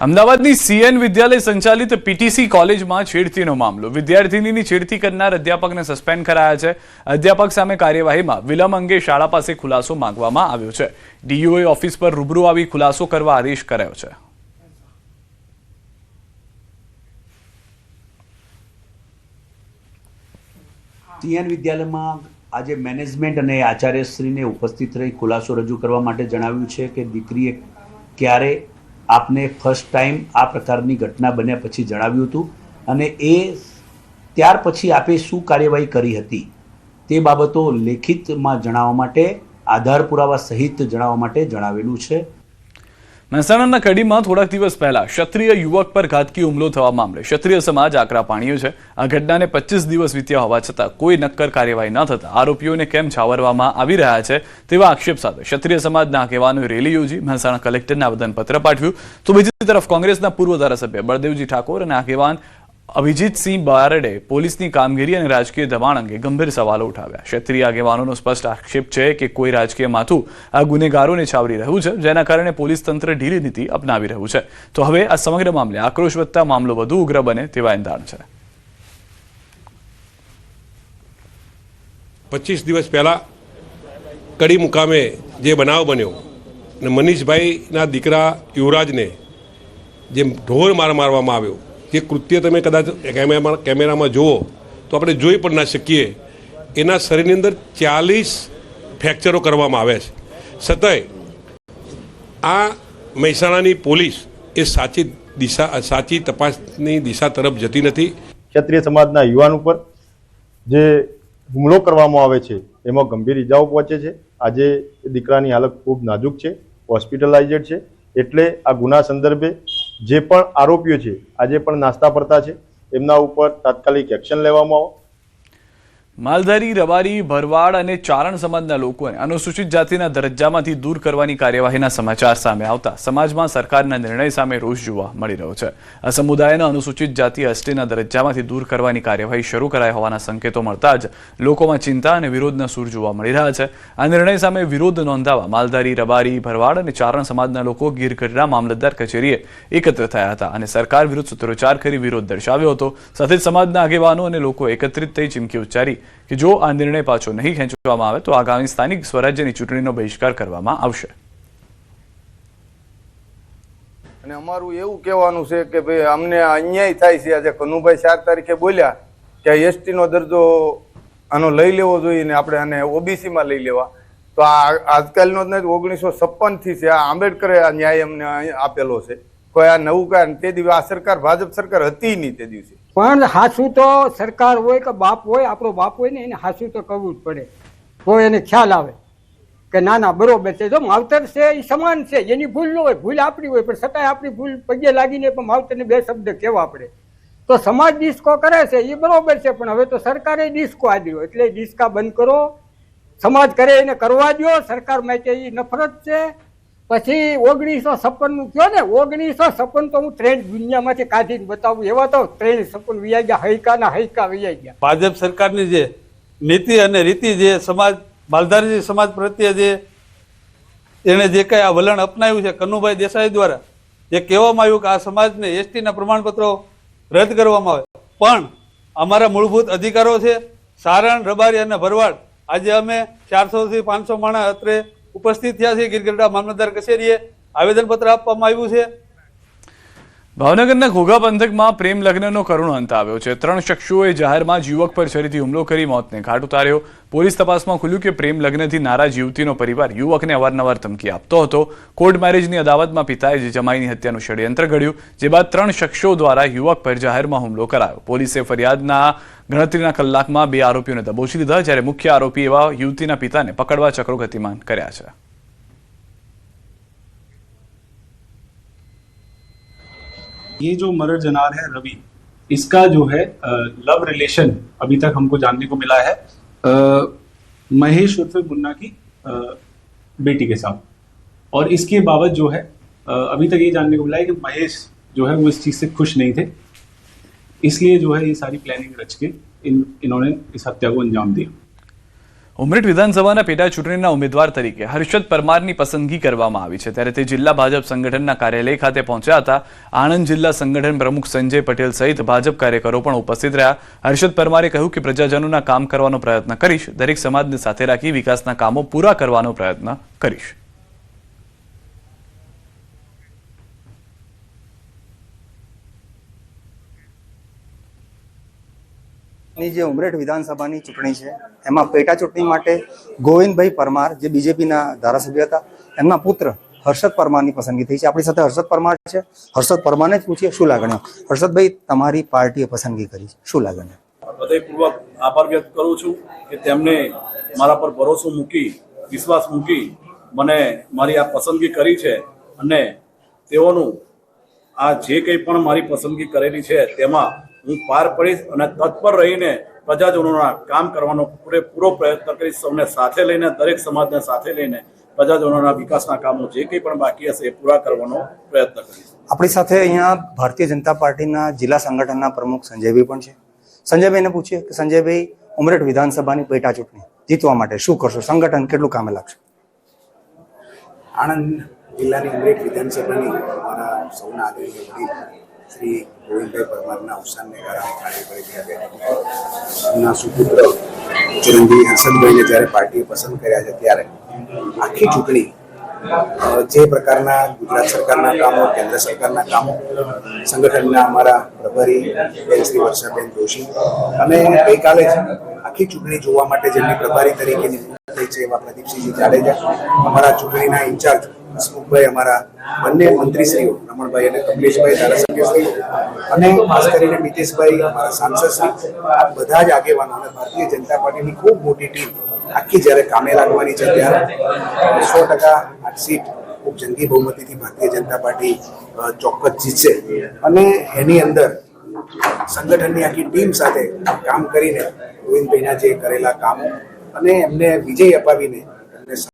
અમદાવાદની સીએન વિદ્યાલય સંચાલિત પીટીસી કોલેજમાં છેડતીનો મામલો. વિદ્યાર્થિનીની છેડતી કરનાર અધ્યાપકને સસ્પેન્ડ કરાયા છે. અધ્યાપક સામે કાર્યવાહીમાં વિલંબ અંગે શાળા પાસે ખુલાસો માંગવામાં આવ્યો છે. ડીયુએ ઓફિસ પર રૂબરૂ આવી ખુલાસો કરવા આદેશ કરાયો છે. સીએન વિદ્યાલયમાં આજે મેનેજમેન્ટ અને આચાર્યશ્રીને ઉપસ્થિત રહી ખુલાસો રજૂ કરવા માટે જણાવ્યું છે કે દીકરીએ ક્યારે આપને ફર્સ્ટ ટાઈમ આ પ્રકારની ઘટના બન્યા પછી જણાવ્યું હતું અને ત્યાર પછી આપે શું કાર્યવાહી કરી હતી તે બાબતો લેખિતમાં જણાવવા માટે આધાર પુરાવા સહિત જણાવવા માટે જણાવેલું છે. મહેસાણાના કડીમાં થોડાક દિવસ પહેલા ક્ષત્રિય યુવક પર ઘાતકી હુમલો થવા મામલે ક્ષત્રિય સમાજ આકરા પાણીએ છે. આ ઘટનાને 25 દિવસ વીત્યા હોવા છતાં કોઈ નક્કર કાર્યવાહી ન થતા આરોપીઓને કેમ છાવરવામાં આવી રહ્યા છે તેવા આક્ષેપ સાથે ક્ષત્રિય સમાજના આગેવાનોએ રેલી યોજી મહેસાણા કલેક્ટરને આવેદનપત્ર પાઠવ્યું. તો બીજી તરફ કોંગ્રેસના પૂર્વ ધારાસભ્ય બળદેવજી ઠાકોર અને આગેવાન અભિજીતસિંહ બારડે પોલીસની કામગીરી અને રાજકીય દબાણ અંગે ગંભીર સવાલો ઉઠાવ્યા. ક્ષત્રિય આગેવાનોનો સ્પષ્ટ આક્ષેપ છે કે કોઈ રાજકીય માથું આ ગુનેગારોને છાવરી રહ્યું છે, જેના કારણે પોલીસ તંત્ર ઢીલી નીતિ અપનાવી રહ્યું છે. તો હવે આ સમગ્ર મામલે આક્રોશ વધતા મામલો વધુ ઉગ્ર બને તેવા એંધાણ છે. 25 દિવસ પહેલા કડી મુકામે જે બનાવ બન્યો અને મનીષભાઈના દીકરા યુવરાજને જે ઢોર માર મારવામાં આવ્યો, જે કૃત્ય તમે કદાચ કેમેરામાં જુઓ તો આપણે જોઈ પણ ના શકીએ. એના શરીરની અંદર 40 ફ્રેક્ચરો કરવામાં આવ્યા છે. છતાંય આ મહેસાણાની પોલીસ એ સાચી તપાસની દિશા તરફ જતી નથી. ક્ષત્રિય સમાજના યુવાન ઉપર જે હુમલો કરવામાં આવે છે એમાં ગંભીર ઇજાઓ પહોંચે છે. આજે દીકરાની હાલત ખૂબ નાજુક છે, હોસ્પિટલાઇઝડ છે. એટલે આ ગુના સંદર્ભે જે પણ આરોપીઓ છે આજે પણ નાસ્તા પડતા છે, એમના ઉપર તાત્કાલિક એક્શન લેવામાં આવે. માલધારી, રબારી, ભરવાડ અને ચારણ સમાજના લોકોને અનુસૂચિત જાતિના દરજ્જામાંથી દૂર કરવાની કાર્યવાહીના સમાચાર સામે આવતા સમાજમાં સરકારના નિર્ણય સામે રોષ જોવા મળી રહ્યો છે. આ સમુદાયના અનુસૂચિત જાતિ એસટીના દરજ્જામાંથી દૂર કરવાની કાર્યવાહી શરૂ કરાઈ હોવાના સંકેતો મળતા જ લોકોમાં ચિંતા અને વિરોધના સૂર જોવા મળી રહ્યા છે. આ નિર્ણય સામે વિરોધ નોંધાવવા માલધારી, રબારી, ભરવાડ અને ચારણ સમાજના લોકો ગીરગઢડા મામલતદાર કચેરીએ એકત્ર થયા હતા અને સરકાર વિરુદ્ધ સૂત્રોચ્ચાર કરી વિરોધ દર્શાવ્યો હતો. સાથે જ સમાજના આગેવાનો અને લોકો એકત્રિત થઈ ચીમકી ઉચ્ચારી કે જો આ નિર્ણય પાછો નહીં ખેંચવામાં આવે તો આગામી સ્થાનિક સ્વરાજ્યની ચૂંટણીનો બહિષ્કાર કરવામાં આવશે. અને અમારું એવું કહેવાનું છે કે ભાઈ અમને અન્યાય થાય છે. આજે કનુભાઈ 4 તારીખે બોલ્યા કે એસટી નો દરજ્જો આનો લઈ લેવો જોઈએ ને આપણે આને ઓબીસી માં લઈ લેવા, તો આ આજકાલનો જ નથી, 1956 થી છે. આ આંબેડકરે આ ન્યાય અમને આપેલો છે. કોઈ આ નવું કાંઈ તે દિવસે આ સરકાર ભાજપ સરકાર હતી નહીં તે દિવસે. પણ હાસું તો સરકાર હોય કે બાપ હોય, આપણો બાપ હોય ને એને હાસું તો કરવું જ પડે, તો એને ખ્યાલ આવે કે ના ના બરોબર છે. જો માવતર છે એ સમાન છે, એની ભૂલ ન હોય, ભૂલ આપણી હોય, પણ છતાંય આપણી ભૂલ પગે લાગીને પણ માવતરને 2 શબ્દ કહેવા પડે. તો સમાજ ડિસ્કો કરે છે એ બરોબર છે, પણ હવે તો સરકારે ડિસ્કો આપ્યો એટલે ડિસ્કા બંધ કરો. સમાજ કરે એને કરવા દો. સરકાર માટે એ નફરત છે. પછી 1956 નું કયો ને, 1956 તો હું ટ્રેન્ડ દુનિયામાંથી કાઢીને બતાવું. એવા તો 56 વિયા ગયા, હૈકાના હૈકા વિયા ગયા. ભાજપ સરકારની જે નીતિ અને રીતિ, જે સમાજ માલધારી સમાજ પ્રત્યે જે એને જે કઈ આ વલણ અપનાવ્યું છે કનુભાઈ દેસાઈ દ્વારા, જે કહેવામાં આવ્યું કે આ સમાજને એસટીના પ્રમાણપત્રો રદ કરવામાં આવે, પણ અમારા મૂળભૂત અધિકારો છે સારણ, રબારી અને ભરવાડ. આજે અમે 400 થી 500 માણસ અત્રે ઉપસ્થિત થયા છે. ગીરગઢડા મામલતદાર કચેરીએ આવેદનપત્ર આપવામાં આવ્યું છે. ભાવનગરના ઘોઘા પંથકમાં પ્રેમ લગ્નનો કરુણ અંત આવ્યો છે. 3 શખ્સોએ જાહેરમાં જ યુવક પર છરીથી હુમલો કરી મોતને ઘાટ ઉતાર્યો. પોલીસ તપાસમાં ખુલ્યું કે પ્રેમ લગ્નથી નારાજ યુવતીનો પરિવાર યુવકને અવારનવાર ધમકી આપતો હતો. કોર્ટ મેરેજની અદાવતમાં પિતાએ જ જમાઈની હત્યાનું ષડયંત્ર ઘડ્યું, જે બાદ 3 શખ્સો દ્વારા યુવક પર જાહેરમાં હુમલો કરાયો. પોલીસે ફરિયાદના ગણતરીના કલાકમાં 2 આરોપીઓને દબોચી લીધા, જ્યારે મુખ્ય આરોપી એવા યુવતીના પિતાને પકડવા ચક્રો ગતિમાન કર્યા છે. ये जो मर्डर जनार है रवि, इसका जो है लव रिलेशन अभी तक हमको जानने को मिला है महेश उर्फ मुन्ना की बेटी के साथ, और इसके बाबत जो है अभी तक ये जानने को मिला है कि महेश जो है वो इस चीज से खुश नहीं थे, इसलिए जो है ये सारी प्लानिंग रच के इन्होंने इस हत्या को अंजाम दिया. ઉમરેઠ વિધાનસભાના પેટા ચૂંટણીના ઉમેદવાર તરીકે હર્ષદ પરમારની પસંદગી કરવામાં આવી છે, ત્યારે તે જિલ્લા ભાજપ સંગઠનના કાર્યાલય ખાતે પહોંચ્યા હતા. આણંદ જિલ્લા સંગઠન પ્રમુખ સંજય પટેલ સહિત ભાજપ કાર્યકરો પણ ઉપસ્થિત રહ્યા. હર્ષદ પરમારે કહ્યું કે પ્રજાજનોના કામ કરવાનો પ્રયત્ન કરીશ, દરેક સમાજને સાથે રાખી વિકાસના કામો પૂરા કરવાનો પ્રયત્ન કરીશ. ની જે ઉમરેઠ વિધાનસભાની ચૂંટણી છે એમાં પેટા ચૂંટણી માટે ગોવિંદભાઈ પરમાર જે બીજેપીના ધારાસભ્ય હતા એમના પુત્ર હર્ષદ પરમારની પસંદગી થઈ છે. આપણી સાથે હર્ષદ પરમાર છે. હર્ષદ પરમારને જ પૂછીએ શું લાગણીઓ. હર્ષદભાઈ, તમારી પાર્ટીએ પસંદગી કરી છે, શું લાગણીઓ? હૃદયપૂર્વક આભાર વ્યક્ત કરું છું કે તેમને મારા પર ભરોસો મૂકી, વિશ્વાસ મૂકી મને મારી આ પસંદગી કરી છે અને તેઓનું આ જે કંઈ પણ મારી પસંદગી કરેલી છે તેમાં હું પાર પડીશ અને તત્પર રહીને પ્રજાજનોના કામ કરવાનો પૂરેપૂરો પ્રયત્ન કરીશ. સૌને સાથે લઈને, દરેક સમાજને સાથે લઈને પ્રજાજનોના વિકાસના કામો જે કંઈ પણ બાકી હશે એ પૂરા કરવાનો પ્રયત્ન કરીશ. આપણી સાથે અહીંયા ભારતીય જનતા પાર્ટીના જિલ્લા સંગઠનના પ્રમુખ સંજયભાઈ પણ છે. સંજયભાઈને પૂછીએ કે સંજયભાઈ, ઉમરેઠ વિધાનસભાની પેટા ચૂંટણી જીતવા માટે શું કરશો? સંગઠન કેટલું કામે લાગશે? આણંદ જિલ્લાની ઉમરેઠ વિધાનસભાની અમારા સૌના આદરણીય વડીલ શ્રી ગોવિંદભાઈ પરમારના અવસાનને કારણે કાર્યકરી એમના સુપુત્ર ચિરંજીવી હર્ષદભાઈને જ્યારે પાર્ટીએ પસંદ કર્યા છે ત્યારે આખી ચૂંટણી જે પ્રકારના ગુજરાત સરકારના કામો, કેન્દ્ર સરકારના કામો, સંગઠનના અમારા પ્રભારી બેન શ્રી વર્ષાબેન જોશી અને ગઈકાલે જ આખી ચૂંટણી જોવા માટે જેમની પ્રભારી તરીકે નિમણૂક થઈ છે એવા પ્રદીપસિંહજી જાડેજા, અમારા ચૂંટણીના ઇન્ચાર્જ હસમુખભાઈ, અમારા બંને મંત્રીશ્રીઓ રમણભાઈ અને કમલેશભાઈ ધારાસભ્યશ્રીઓ અને ખાસ કરીને મિતેશભાઈ અમારા સાંસદશ્રી, આ બધા જ આગેવાનો અને ભારતીય જનતા પાર્ટીની ખૂબ મોટી ટીમ આખી જ્યારે કામે લાગવાની છે ત્યારે 100% આ સીટ ખૂબ જંગી બહુમતીથી ભારતીય જનતા પાર્ટી ચોક્કસ જીતશે અને એની અંદર સંગઠનની આખી ટીમ સાથે કામ કરીને ગોવિંદભાઈના જે કરેલા કામો અને એમને વિજય અપાવીને